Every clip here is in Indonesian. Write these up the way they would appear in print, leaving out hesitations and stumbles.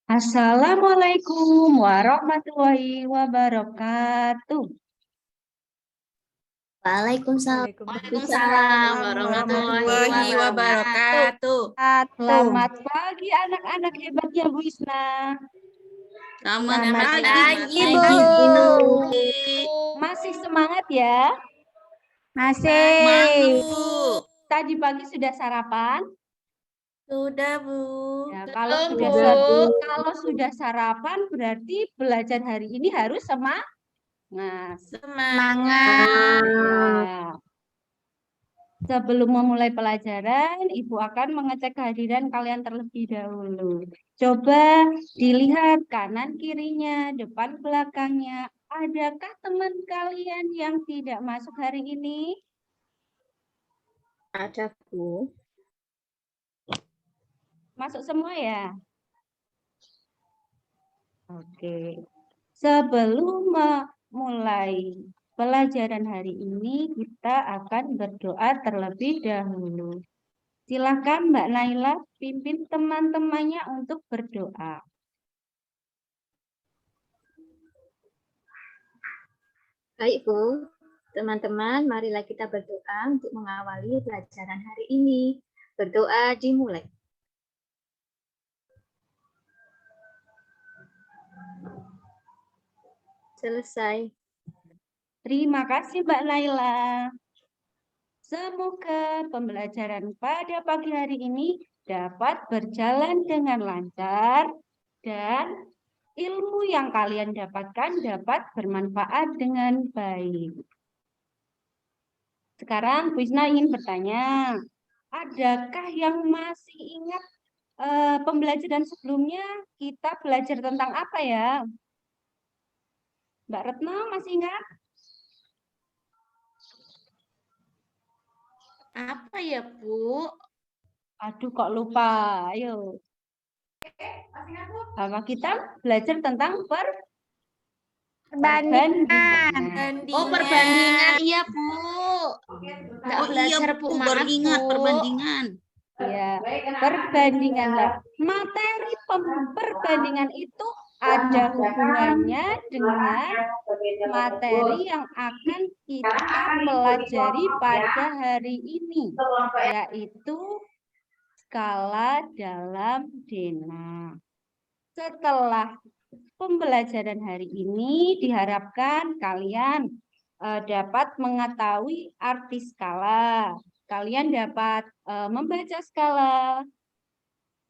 Assalamualaikum warahmatullahi wabarakatuh. Waalaikumsalam Waalaikumsalam warahmatullahi wabarakatuh. Selamat pagi anak-anak hebatnya Bu Isna. Selamat pagi, Bu. Masih semangat ya? Semangat, Bu. Tadi pagi sudah sarapan? Sudah, Bu. Ya, kalau sudah sarapan berarti belajar hari ini harus semangat. Ya. Sebelum memulai pelajaran, Ibu akan mengecek kehadiran kalian terlebih dahulu. Coba dilihat kanan kirinya, depan belakangnya. Adakah teman kalian yang tidak masuk hari ini? Ada, Bu. Masuk semua ya? Oke. Sebelum memulai pelajaran hari ini, kita akan berdoa terlebih dahulu. Silakan Mbak Naila pimpin teman-temannya untuk berdoa. Baik, Bu. Teman-teman, marilah kita berdoa untuk mengawali pelajaran hari ini. Berdoa dimulai. Selesai. Terima kasih Mbak Naila. Semoga pembelajaran pada pagi hari ini dapat berjalan dengan lancar dan ilmu yang kalian dapatkan dapat bermanfaat dengan baik. Sekarang Bu Isna ingin bertanya, adakah yang masih ingat pembelajaran sebelumnya kita belajar tentang apa ya? Mbak Retno masih ingat? Apa ya, Bu? Aduh, kok lupa. Ayo. Apa kita belajar tentang perbandingan. Oh, perbandingan. Iya, Bu. Nggak belajar, Bu. Baru ingat perbandingan. Ya, perbandingan. Materi perbandingan itu ada hubungannya dengan materi yang akan kita pelajari pada hari ini, yaitu skala dalam Dena. Setelah pembelajaran hari ini, diharapkan kalian dapat mengetahui arti skala. Kalian dapat membaca skala,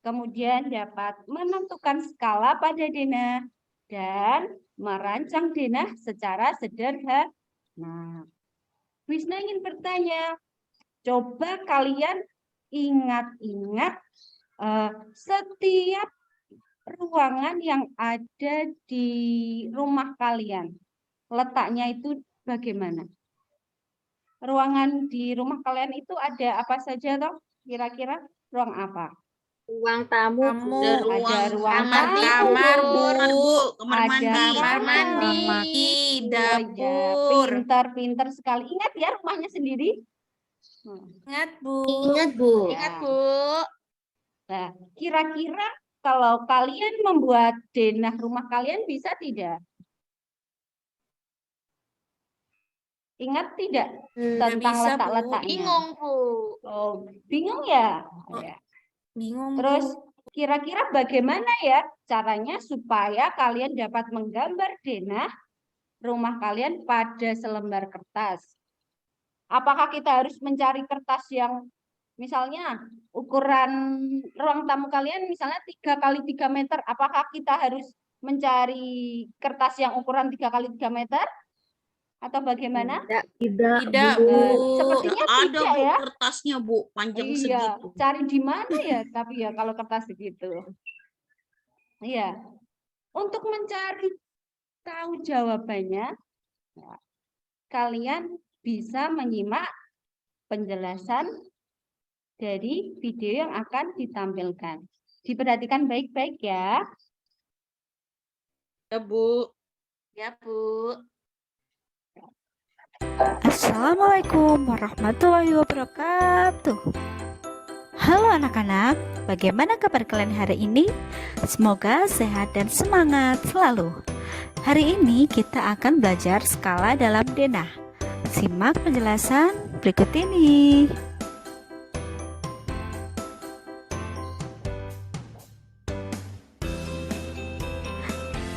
kemudian dapat menentukan skala pada Dena, dan merancang Dena secara sederhana. Nah, Wisna ingin bertanya, coba kalian ingat-ingat setiap ruangan yang ada di rumah kalian. Letaknya itu bagaimana? Ruangan di rumah kalian itu ada apa saja toh? Kira-kira ruang apa? Ruang tamu, ada ruang kamar, Bu. Kamar mandi, dapur. Pintar sekali. Ingat ya rumahnya sendiri. Ingat, Bu. Ingat, Bu. Ingat, Bu. Nah, kira-kira kalau kalian membuat denah rumah kalian bisa tidak? Ingat tidak tentang letak-letaknya? Bingung, Bu. Oh, bingung ya? Oh, ya. Bingung. Terus kira-kira bagaimana ya caranya supaya kalian dapat menggambar denah rumah kalian pada selembar kertas? Apakah kita harus mencari kertas yang misalnya ukuran ruang tamu kalian misalnya 3 kali 3 meter, apakah kita harus mencari kertas yang ukuran 3 kali 3 meter? Atau bagaimana? Tidak, Bu. Sepertinya ada, tidak Bu, ya. kertasnya, Bu, panjang segitu. Cari di mana ya? Tapi ya kalau kertas segitu. Iya. Untuk mencari tahu jawabannya, ya, kalian bisa menyimak penjelasan dari video yang akan ditampilkan. Diperhatikan baik-baik ya. Ya, Bu. Ya, Bu. Assalamualaikum warahmatullahi wabarakatuh. Halo anak-anak, bagaimana kabar kalian hari ini? Semoga sehat dan semangat selalu. Hari ini kita akan belajar skala dalam denah. Simak penjelasan berikut ini.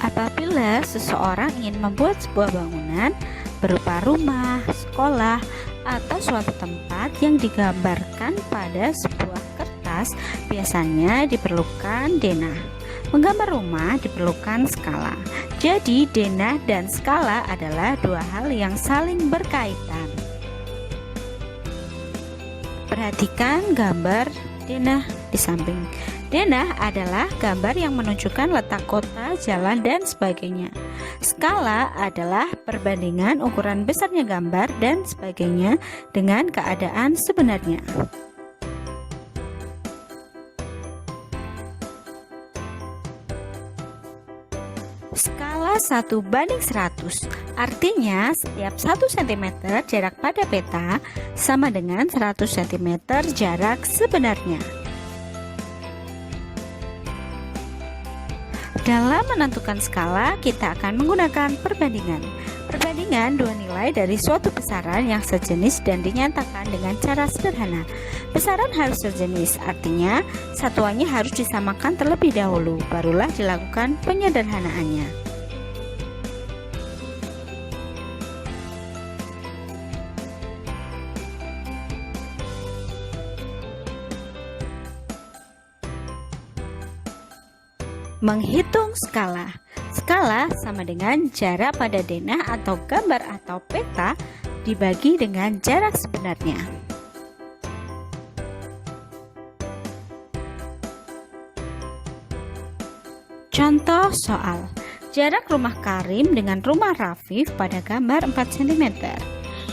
Apabila seseorang ingin membuat sebuah bangunan berupa rumah, sekolah, atau suatu tempat yang digambarkan pada sebuah kertas, biasanya diperlukan denah. Menggambar rumah diperlukan skala. Jadi, denah dan skala adalah dua hal yang saling berkaitan. Perhatikan gambar denah di samping. Denah adalah gambar yang menunjukkan letak kota, jalan, dan sebagainya. Skala adalah perbandingan ukuran besarnya gambar dan sebagainya dengan keadaan sebenarnya. Skala 1:100, artinya setiap 1 cm jarak pada peta sama dengan 100 cm jarak sebenarnya. Dalam menentukan skala, kita akan menggunakan perbandingan. Perbandingan dua nilai dari suatu besaran yang sejenis dan dinyatakan dengan cara sederhana. Besaran harus sejenis, artinya satuannya harus disamakan terlebih dahulu, barulah dilakukan penyederhanaannya. Menghitung skala. Skala sama dengan jarak pada denah atau gambar atau peta dibagi dengan jarak sebenarnya. Contoh soal. Jarak rumah Karim dengan rumah Rafif pada gambar 4 cm.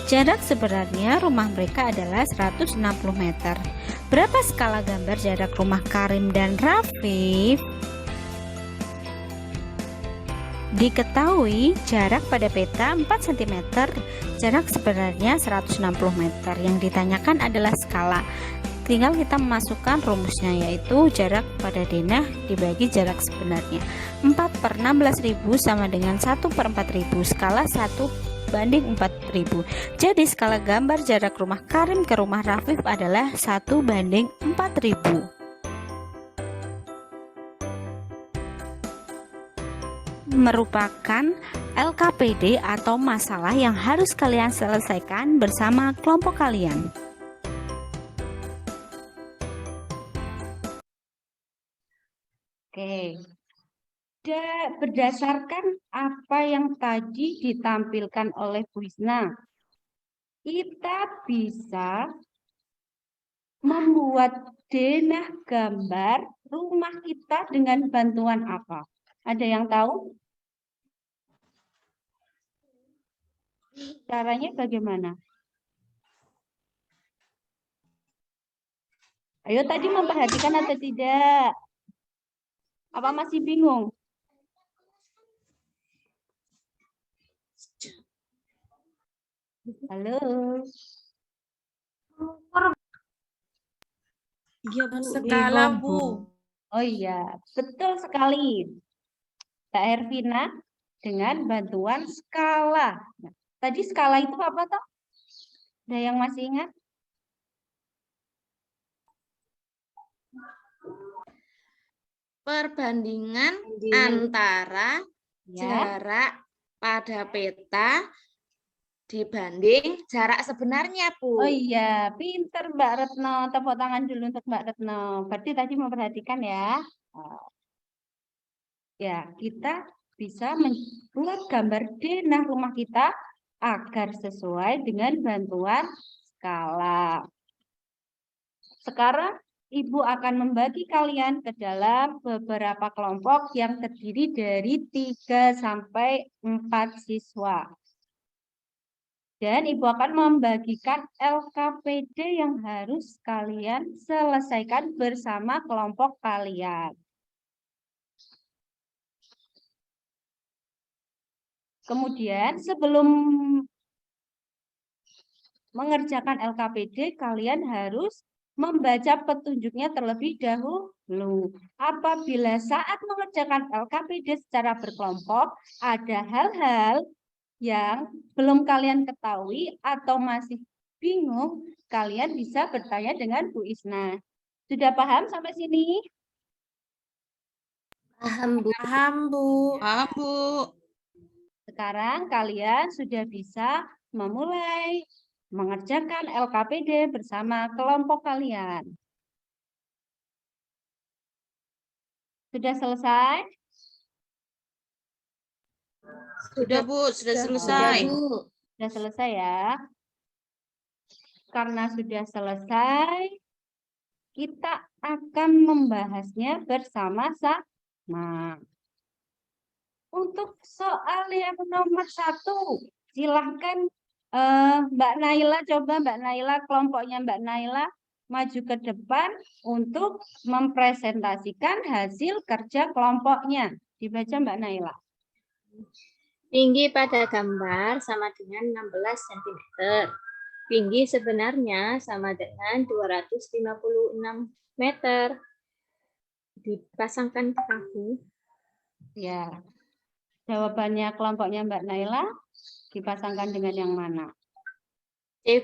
Jarak sebenarnya rumah mereka adalah 160 meter. Berapa skala gambar jarak rumah Karim dan Rafif? Diketahui jarak pada peta 4 cm, jarak sebenarnya 160 meter. Yang ditanyakan adalah skala. Tinggal kita memasukkan rumusnya, yaitu jarak pada denah dibagi jarak sebenarnya. 4/16.000 sama dengan 1/4000. Skala 1:4000. Jadi skala gambar jarak rumah Karim ke rumah Rafif adalah 1:4000. Merupakan LKPD atau masalah yang harus kalian selesaikan bersama kelompok kalian. Oke. Berdasarkan apa yang tadi ditampilkan oleh Bu Isna, kita bisa membuat denah gambar rumah kita dengan bantuan apa? Ada yang tahu? Caranya bagaimana? Ayo tadi memperhatikan atau tidak? Apa masih bingung? Halo. Iya, Bu. Skala, Bu. Oh iya, betul sekali. Mbak Hervina, dengan bantuan skala. Nah, tadi skala itu apa toh? Ada yang masih ingat? Perbandingan antara jarak pada peta dibanding jarak sebenarnya, Bu. Oh iya, pinter Mbak Retno. Tepuk tangan dulu untuk Mbak Retno. Berarti tadi memperhatikan ya. Ya, kita bisa membuat gambar denah rumah kita agar sesuai dengan bantuan skala. Sekarang Ibu akan membagi kalian ke dalam beberapa kelompok yang terdiri dari 3 sampai 4 siswa. Dan Ibu akan membagikan LKPD yang harus kalian selesaikan bersama kelompok kalian. Kemudian sebelum mengerjakan LKPD, kalian harus membaca petunjuknya terlebih dahulu. Apabila saat mengerjakan LKPD secara berkelompok, ada hal-hal yang belum kalian ketahui atau masih bingung, kalian bisa bertanya dengan Bu Isna. Sudah paham sampai sini? Paham, Bu. Paham, Bu. Paham, Bu. Sekarang kalian sudah bisa memulai mengerjakan LKPD bersama kelompok kalian. Sudah selesai? Sudah, Bu. Sudah selesai. Sudah selesai ya. Karena sudah selesai, kita akan membahasnya bersama-sama. Untuk soal yang nomor 1, silahkan Mbak Naila, coba Mbak Naila, kelompoknya Mbak Naila maju ke depan untuk mempresentasikan hasil kerja kelompoknya. Dibaca Mbak Naila. Tinggi pada gambar sama dengan 16 cm. Tinggi sebenarnya sama dengan 256 meter. Dipasangkan ke kaku. Ya. Jawabannya kelompoknya Mbak Naila dipasangkan dengan yang mana?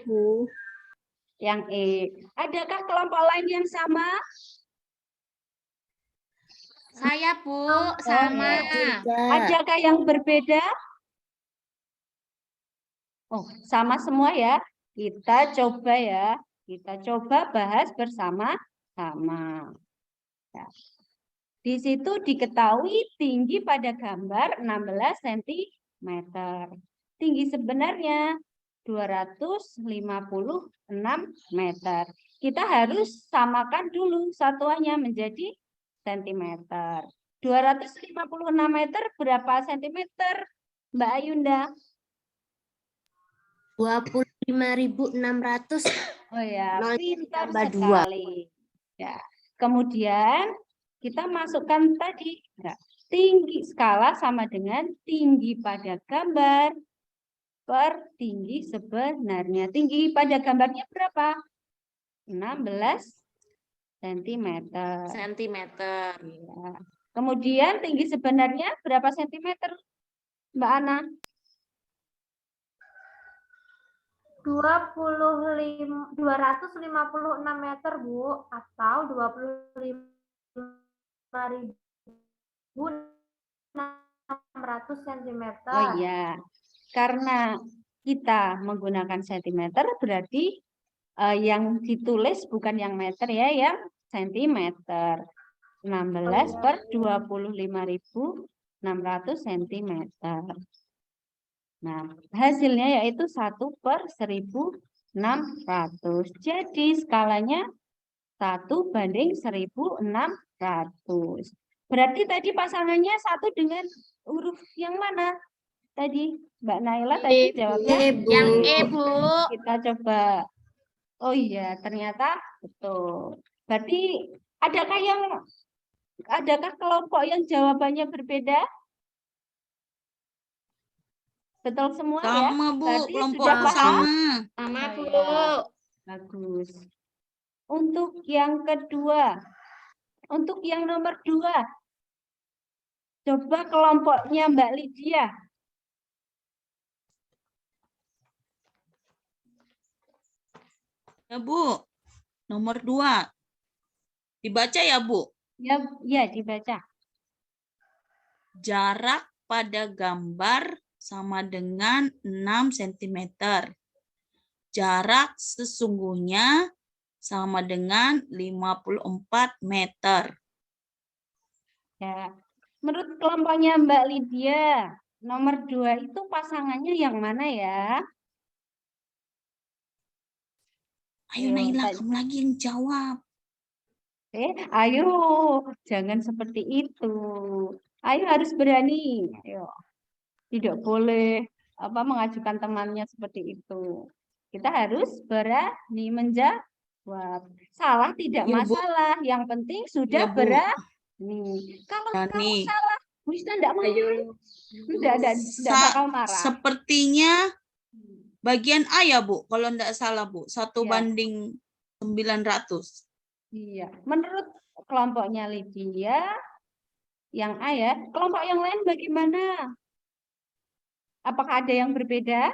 Bu. Yang E. Adakah kelompok lain yang sama? Saya, Bu. Sama. Adakah yang berbeda? Oh, sama semua ya. Kita coba ya. Kita coba bahas bersama-sama. Ya. Di situ diketahui tinggi pada gambar 16 cm. Tinggi sebenarnya 256 meter. Kita harus samakan dulu satuannya menjadi sentimeter. 256 meter berapa sentimeter, Mbak Ayunda? 25.600. Oh ya, pintar tambah 2. sekali. Ya. Kemudian kita masukkan tadi ya, tinggi skala sama dengan tinggi pada gambar per tinggi sebenarnya. Tinggi pada gambarnya berapa? 16 cm. Ya. Kemudian tinggi sebenarnya berapa sentimeter, Mbak Ana? 256 meter, Bu, atau 25.600 cm. Oh iya, karena kita menggunakan sentimeter berarti yang ditulis bukan yang meter ya, yang sentimeter. 16 per 25.600 cm. Nah, hasilnya yaitu 1 per 1.600. Jadi skalanya 1 banding 1.600. Berarti tadi pasangannya 1 dengan huruf yang mana? Tadi Mbak Naila tadi jawabnya Yang E, Bu. Kita coba. Oh iya, ternyata betul. Berarti adakah kelompok yang jawabannya berbeda? Betul semua ya? Sama, Bu. Berarti Kelompok sudah paham? sama. Sama, Bu. Bagus. Untuk yang kedua, untuk yang nomor 2, coba kelompoknya Mbak Lydia. Ya, Bu. Nomor 2. Dibaca ya, Bu? Ya, dibaca. Jarak pada gambar sama dengan 6 cm. Jarak sesungguhnya sama dengan 54 meter. Ya. Menurut kelompoknya Mbak Lydia, nomor 2 itu pasangannya yang mana ya? Ayo, Naila, kamu lagi yang jawab. Ayo, jangan seperti itu. Ayo harus berani. Ayo. Tidak boleh mengajukan temannya seperti itu. Kita harus berani menjawab. Salah tidak Ya, Bu. masalah. Yang penting sudah Ya, Bu. berani. Kalau kamu salah, Bu Isna tidak mau. Tidak bakal marah. Sepertinya bagian A ya, Bu. Kalau tidak salah, Bu. 1 Ya. banding 900. Iya, menurut kelompoknya Lydia, yang A ya, kelompok yang lain bagaimana? Apakah ada yang berbeda?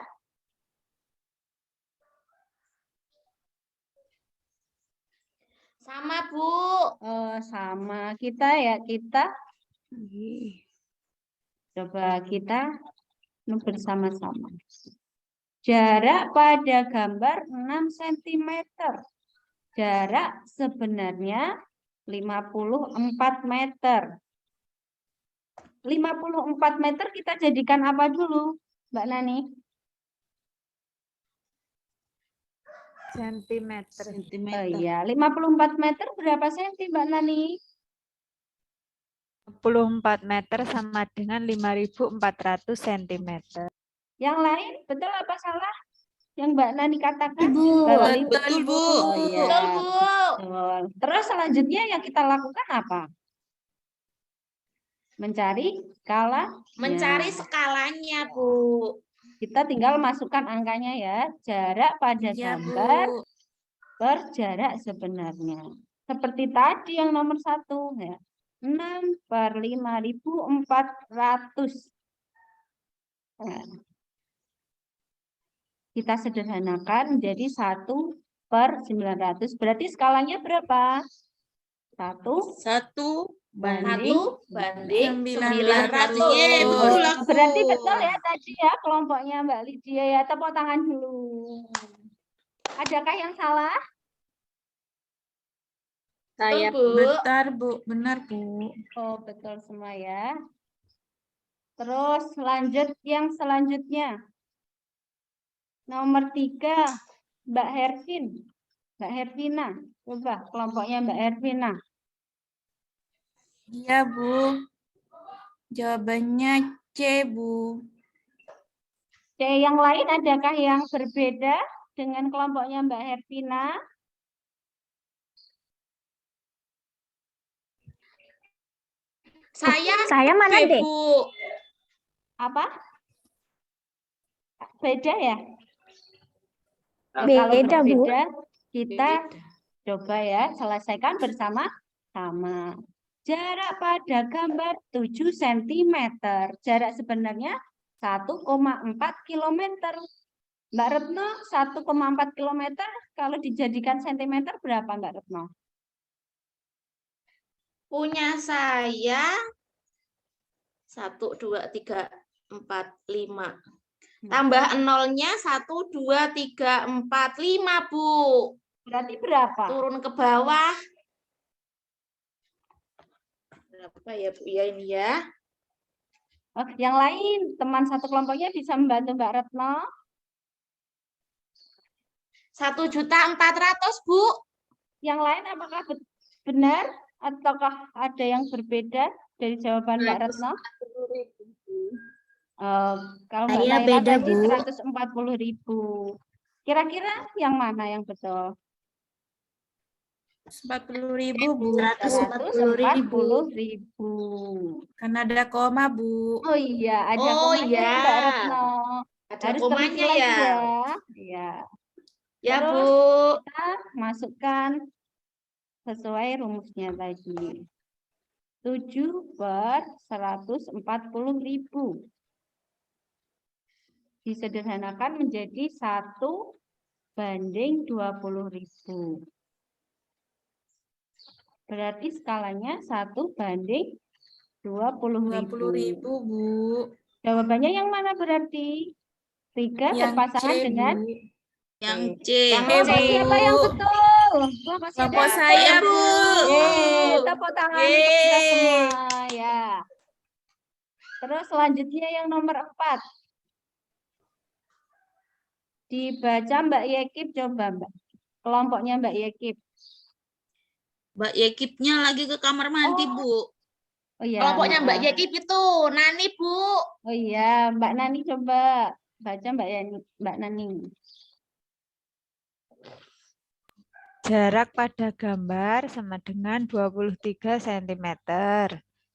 Sama, Bu. Oh, sama kita ya, kita coba kita bersama-sama. Jarak pada gambar 6 cm. Jarak sebenarnya 54 meter. 54 meter kita jadikan apa dulu, Mbak Nani? Sentimeter. Oh iya, 54 meter berapa senti, Mbak Nani? 54 meter sama dengan 5.400 cm. Yang lain, betul apa salah? Yang Mbak Nani katakan? Ibu. Betul, Betul, Bu. Oh, iya. Betul, Bu. Betul. Terus selanjutnya yang kita lakukan apa? Mencari skala. Mencari skalanya, Bu. Kita tinggal masukkan angkanya ya. Jarak pada Iya, gambar Bu. per jarak sebenarnya. Seperti tadi yang nomor 1 ya. 6 per 5.400. Nah, kita sederhanakan menjadi 1 per 900. Berarti skalanya berapa? 1 banding 900. Yeay, Oh, betul aku. berarti betul ya tadi ya kelompoknya Mbak Lydia ya. Tepuk tangan dulu. Adakah yang salah? Saya Betul, Bu. Benar, Bu. Oh, betul semua ya. Terus lanjut yang selanjutnya. Nomor 3, Mbak Hervin. Mbak Hervina. Coba kelompoknya Mbak Hervina. Iya, Bu. Jawabannya C, Bu. C yang lain adakah yang berbeda dengan kelompoknya Mbak Hervina? Saya mana B, deh? Bu. Apa? Beda ya? Ya, Beda, kalau Bu. berbeda, kita Beda. coba ya selesaikan bersama-sama. Jarak pada gambar 7 cm. Jarak sebenarnya 1,4 km. Mbak Retno, 1,4 km kalau dijadikan cm berapa Mbak Retno? Punya saya 1, 2, 3, 4, 5. Tambah nolnya 1, 2, 3, 4, 5, Bu. Berarti berapa? Turun ke bawah. Berapa ya, Bu? Ya ini ya. Oh, yang lain, teman satu kelompoknya bisa membantu Mbak Retno. 1.400.000, Bu. Yang lain apakah benar ataukah ada yang berbeda dari jawaban Mbak Retno? Kalau Mbak Saya Naila beda, tadi Bu. 140.000. Kira-kira yang mana yang betul? 40.000, Bu. 140.000. Karena ada koma, Bu. Oh iya, ada Oh, komanya iya. Mbak Retno. Ada Harus komanya teliti lagi ya. Iya. Ya, Terus Bu. kita masukkan sesuai rumusnya tadi. 7 per 140.000. Disederhanakan menjadi 1 banding 20.000. Berarti skalanya 1 banding 20.000. 20.000, Bu. Jawabannya yang mana berarti? 3 Yang berpasangan C, dengan Bu. Yang C. kelompok siapa yang betul? Kelompok siapa Kelompok yang saya, betul? Bu. Tepuk tangan untuk kita Yeay. semua ya. Terus selanjutnya yang nomor 4. Dibaca Mbak Yekip, coba Mbak. Kelompoknya Mbak Yekip. Mbak Yekipnya lagi ke kamar mandi, Oh. Bu. Oh iya, Kelompoknya Mbak maaf. Yekip itu Nani, Bu. Oh iya, Mbak Nani coba baca Mbak Nani. Jarak pada gambar sama dengan 23 cm.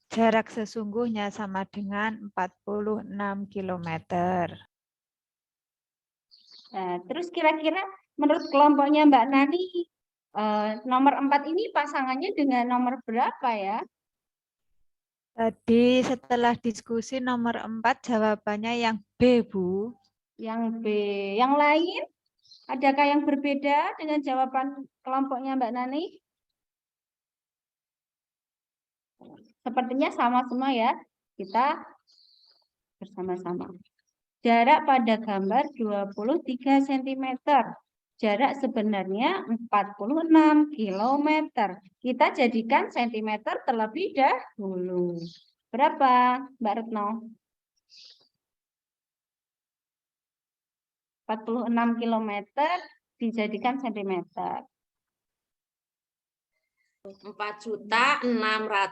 Jarak sesungguhnya sama dengan 46 km. Nah, terus kira-kira menurut kelompoknya Mbak Nani, Nomor 4 ini pasangannya dengan nomor berapa ya? Tadi setelah diskusi nomor 4 jawabannya yang B, Bu. Yang B. Yang lain? Adakah yang berbeda dengan jawaban kelompoknya Mbak Nani? Sepertinya sama semua ya. Kita bersama-sama. Jarak pada gambar 23 cm. Jarak sebenarnya 46 km. Kita jadikan cm terlebih dahulu. Berapa, Mbak Retno? 46 km dijadikan cm. 4.600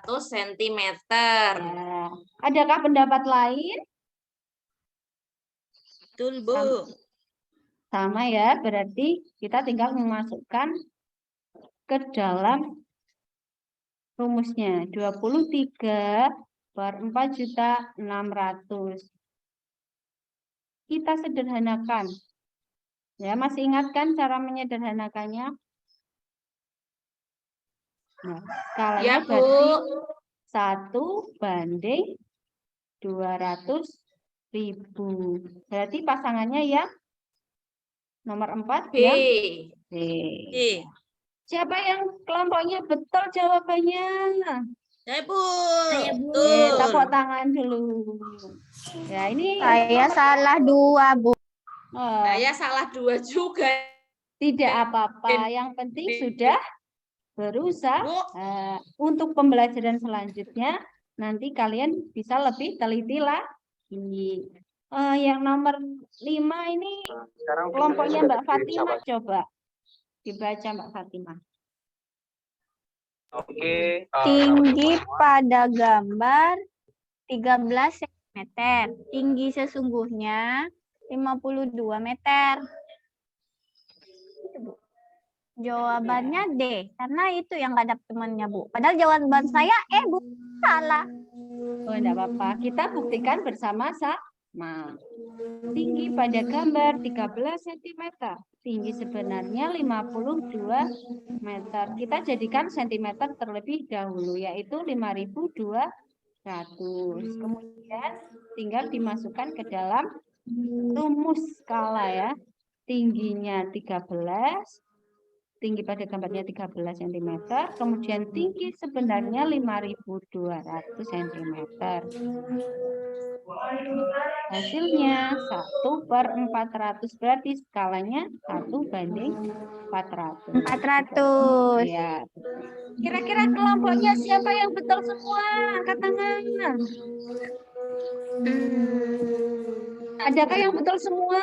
cm. Ya. Adakah pendapat lain? Betul, Bu. Sama ya, berarti kita tinggal memasukkan ke dalam rumusnya. 23 per 4.600.000. Kita sederhanakan. Ya, masih ingat kan cara menyederhanakannya? Nah, skalanya Ya, Bu. berarti 1/200.000. Berarti pasangannya ya nomor 4 B. yang B. B. Siapa yang kelompoknya betul jawabannya? Saya, Bu. Tepuk tangan dulu. Ya, ini Saya salah 2, Bu. Saya salah 2 juga. tidak apa-apa. Yang penting sudah berusaha. Untuk pembelajaran selanjutnya, nanti kalian bisa lebih teliti lagi. Yang nomor 5 ini kelompoknya Mbak Fatimah, coba dibaca Mbak Fatimah. Oke. Tinggi pada gambar 13 cm. Tinggi sesungguhnya 52 meter. Jawabannya D, karena itu yang nggak ada temannya, Bu. Padahal jawaban saya Bu, salah. Oh, enggak apa-apa. Kita buktikan bersama-sama. Tinggi pada gambar 13 cm. Tinggi sebenarnya 52 meter. Kita jadikan cm terlebih dahulu, yaitu 5.200. Kemudian tinggal dimasukkan ke dalam rumus skala ya. Tingginya 13, tinggi pada gambarnya 13 cm, kemudian tinggi sebenarnya 5.200 cm. Hasilnya 1/400, berarti skalanya 1/400. 400. Ya. Kira-kira kelompoknya siapa yang betul semua? Angkat tangan. Adakah yang betul semua?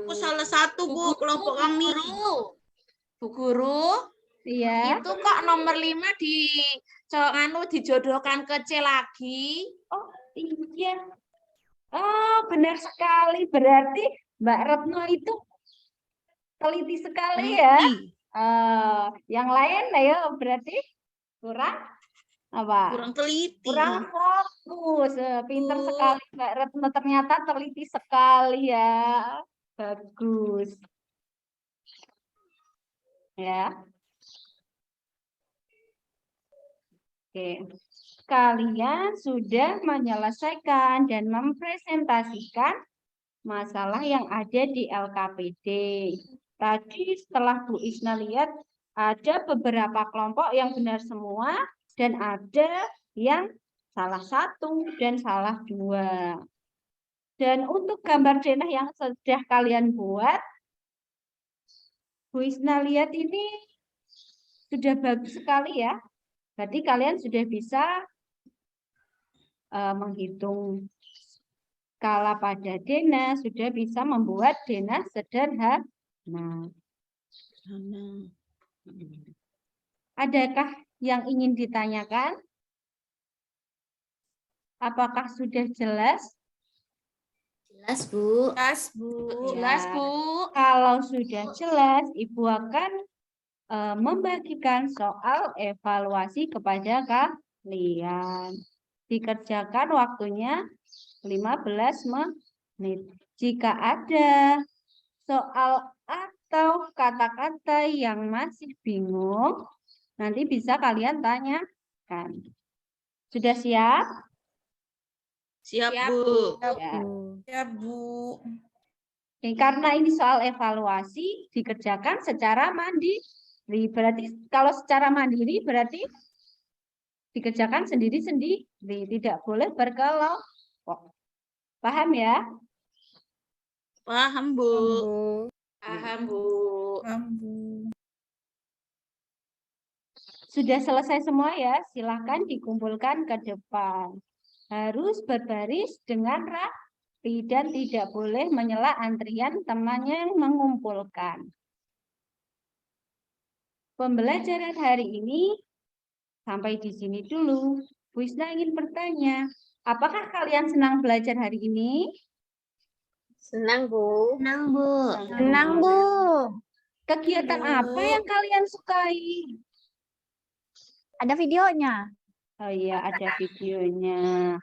Aku salah satu, Bu. Kelompok kami. Bu Guru. Iya. Itu kok nomor 5 dijodohkan ke C lagi. Oh, iya. Oh, benar sekali. Berarti Mbak Retno itu teliti sekali ya. Yang lain ayo berarti kurang apa? Kurang teliti. Kurang fokus. Pinter sekali Mbak Retno, ternyata teliti sekali ya. Bagus. Ya. Oke. Kalian sudah menyelesaikan dan mempresentasikan masalah yang ada di LKPD. Tadi setelah Bu Isna lihat ada beberapa kelompok yang benar semua dan ada yang salah 1 dan salah 2. Dan untuk gambar denah yang sudah kalian buat, Bu Isna lihat ini sudah bagus sekali ya. Berarti kalian sudah bisa menghitung skala pada denah, sudah bisa membuat denah sederhana. Adakah yang ingin ditanyakan? Apakah sudah jelas? Jelas, Bu. Ya. Jelas, Bu. Kalau sudah jelas, Ibu akan membagikan soal evaluasi kepada kalian. Dikerjakan waktunya 15 menit. Jika ada soal A atau kata-kata yang masih bingung, nanti bisa kalian tanyakan. Sudah siap? Siap, Bu. Ya. Siap, Bu. Oke, karena ini soal evaluasi dikerjakan secara mandiri. Berarti kalau secara mandiri berarti dikerjakan sendiri-sendiri, tidak boleh berkelompok. Paham ya? Paham, Bu. Paham, Bu. Paham, Bu. Sudah selesai semua ya? Silahkan dikumpulkan ke depan. Harus berbaris dengan rapi dan tidak boleh menyela antrian temannya yang mengumpulkan. Pembelajaran hari ini sampai di sini dulu. Bu Isna ingin bertanya, apakah kalian senang belajar hari ini? Senang, Bu. Senang, Bu. Senang, Bu. Kegiatan apa yang kalian sukai? Ada videonya. Oh iya, ada videonya.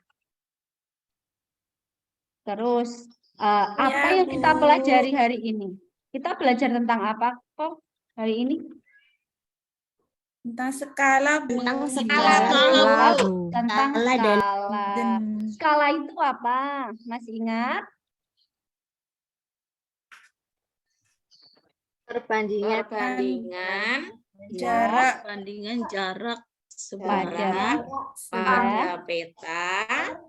Terus, apa Ya, yang kita Bu. pelajari hari ini? Kita belajar tentang apa kok hari ini? Tentang skala, Bu. Tentang skala, Bu. Tentang skala. Skala itu apa? Masih ingat? Perbandingan Ya. Perbandingan jarak Pada pada peta.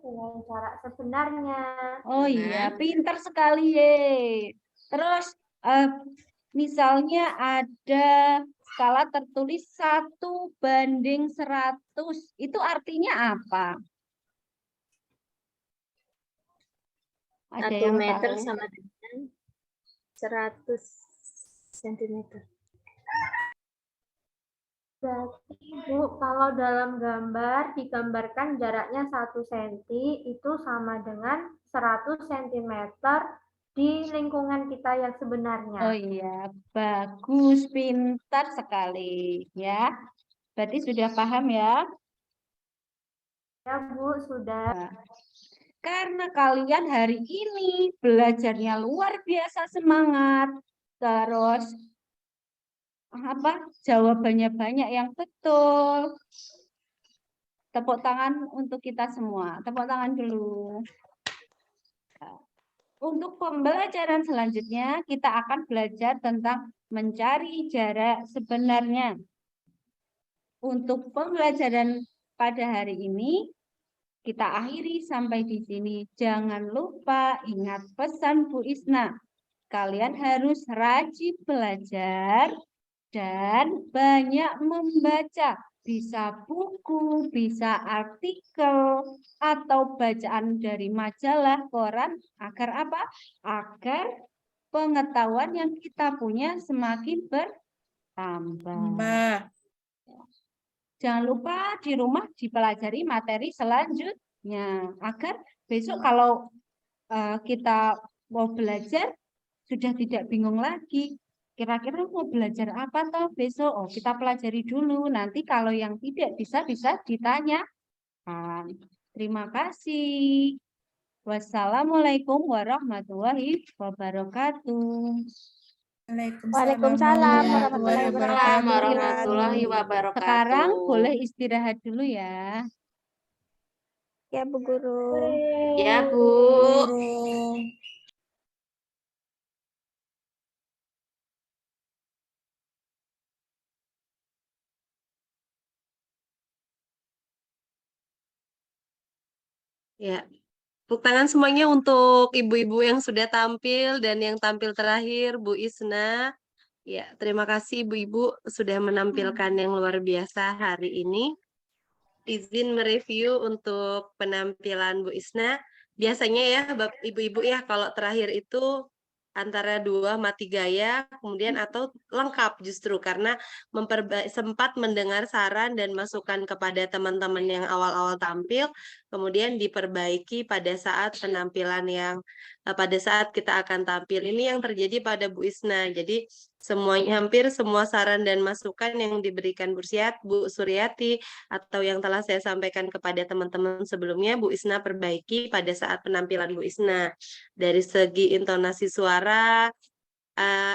Dengan jarak sebenarnya. Oh iya, pintar sekali ye. Terus misalnya ada skala tertulis 1:100. Itu artinya apa? Ada 1 yang meter tahu? sama dengan 100 cm. Berarti Bu, kalau dalam gambar digambarkan jaraknya 1 cm itu sama dengan 100 cm di lingkungan kita yang sebenarnya. Oh iya, bagus, pintar sekali ya. Berarti sudah paham ya? Ya Bu, sudah. Karena kalian hari ini belajarnya luar biasa semangat, terus jawabannya banyak yang betul. Tepuk tangan untuk kita semua. Tepuk tangan dulu. Untuk pembelajaran selanjutnya, kita akan belajar tentang mencari jarak sebenarnya. Untuk pembelajaran pada hari ini, kita akhiri sampai di sini. Jangan lupa ingat pesan Bu Isna. Kalian harus rajin belajar dan banyak membaca. Bisa buku, bisa artikel, atau bacaan dari majalah, koran. Agar apa? Agar pengetahuan yang kita punya semakin bertambah. Jangan lupa di rumah dipelajari materi selanjutnya. Agar besok kalau kita mau belajar, sudah tidak bingung lagi. Kira-kira mau belajar apa toh besok? Oh, kita pelajari dulu. Nanti kalau yang tidak bisa ditanyakan. Terima kasih. Wassalamualaikum warahmatullahi wabarakatuh. Waalaikumsalam warahmatullahi wabarakatuh. Sekarang boleh istirahat dulu ya. Ya, Bu Guru. Ya, Bu. Ya, tepuk tangan semuanya untuk ibu-ibu yang sudah tampil dan yang tampil terakhir, Bu Isna. Ya, terima kasih ibu-ibu sudah menampilkan yang luar biasa hari ini. Izin mereview untuk penampilan Bu Isna. Biasanya ya, ibu-ibu ya, kalau terakhir itu antara 2 mati gaya, kemudian atau lengkap justru karena sempat mendengar saran dan masukan kepada teman-teman yang awal-awal tampil, kemudian diperbaiki pada saat penampilan yang pada saat kita akan tampil. Ini yang terjadi pada Bu Isna. Jadi hampir semua saran dan masukan yang diberikan Bu Suryati atau yang telah saya sampaikan kepada teman-teman sebelumnya, Bu Isna perbaiki pada saat penampilan Bu Isna. Dari segi intonasi suara,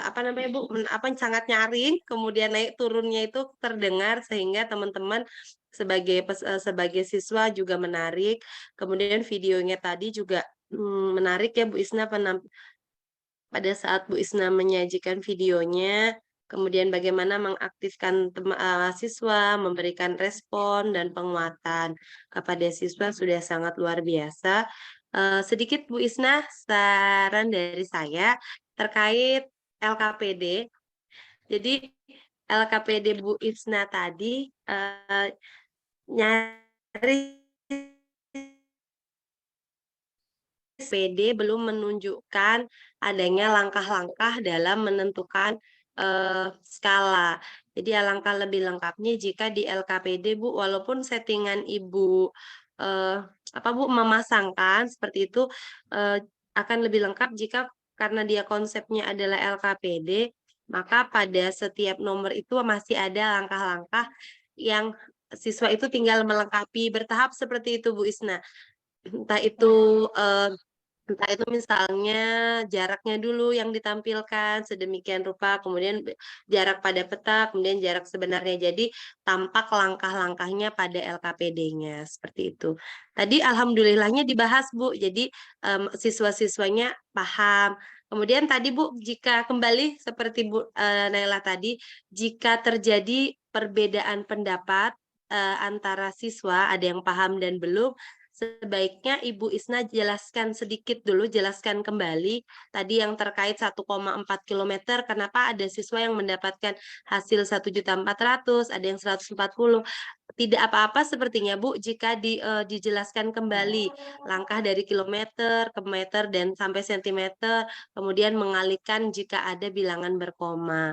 apa namanya Bu, sangat nyaring, kemudian naik turunnya itu terdengar sehingga teman-teman sebagai siswa juga menarik. Kemudian videonya tadi juga menarik ya Bu Isna, pada saat Bu Isna menyajikan videonya, kemudian bagaimana mengaktifkan siswa, memberikan respon dan penguatan kepada siswa sudah sangat luar biasa. Sedikit Bu Isna, saran dari saya terkait LKPD. Jadi LKPD Bu Isna tadi nyari PD belum menunjukkan adanya langkah-langkah dalam menentukan skala. Jadi alangkah lebih lengkapnya jika di LKPD Bu, walaupun settingan Ibu apa Bu memasangkan seperti itu akan lebih lengkap jika karena dia konsepnya adalah LKPD, maka pada setiap nomor itu masih ada langkah-langkah yang siswa itu tinggal melengkapi bertahap seperti itu Bu Isna. Entah itu misalnya jaraknya dulu yang ditampilkan sedemikian rupa, kemudian jarak pada peta, kemudian jarak sebenarnya. Jadi tampak langkah-langkahnya pada LKPD-nya seperti itu. Tadi alhamdulillahnya dibahas Bu, jadi siswa-siswanya paham. Kemudian tadi Bu, jika kembali seperti Bu Naila tadi, jika terjadi perbedaan pendapat antara siswa, ada yang paham dan belum, sebaiknya Ibu Isna jelaskan sedikit dulu, jelaskan kembali tadi yang terkait 1,4 km, kenapa ada siswa yang mendapatkan hasil 1.400.000, ada yang 140. Tidak apa-apa sepertinya Bu jika dijelaskan kembali langkah dari kilometer ke meter dan sampai sentimeter, kemudian mengalihkan jika ada bilangan berkoma,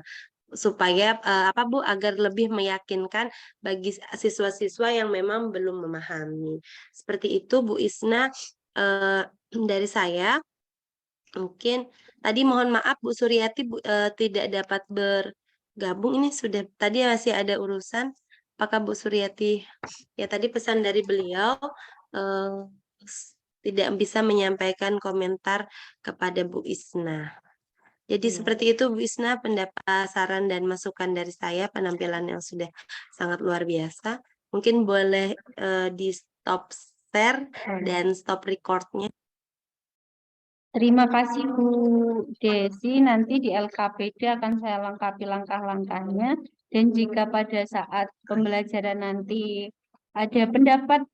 supaya apa Bu, agar lebih meyakinkan bagi siswa-siswa yang memang belum memahami. Seperti itu Bu Isna dari saya. Mungkin tadi mohon maaf Bu Suryati tidak dapat bergabung, ini sudah tadi masih ada urusan. Apakah Bu Suryati, ya tadi pesan dari beliau tidak bisa menyampaikan komentar kepada Bu Isna. Jadi seperti itu Bu Isna, pendapat, saran, dan masukan dari saya, penampilan yang sudah sangat luar biasa. Mungkin boleh di stop share dan stop recordnya. Terima kasih Bu Desi, nanti di LKPD akan saya lengkapi langkah-langkahnya, dan jika pada saat pembelajaran nanti ada pendapat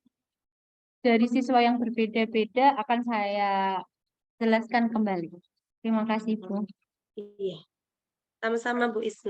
dari siswa yang berbeda-beda akan saya jelaskan kembali. Terima kasih Bu. Iya, sama-sama Bu Isna.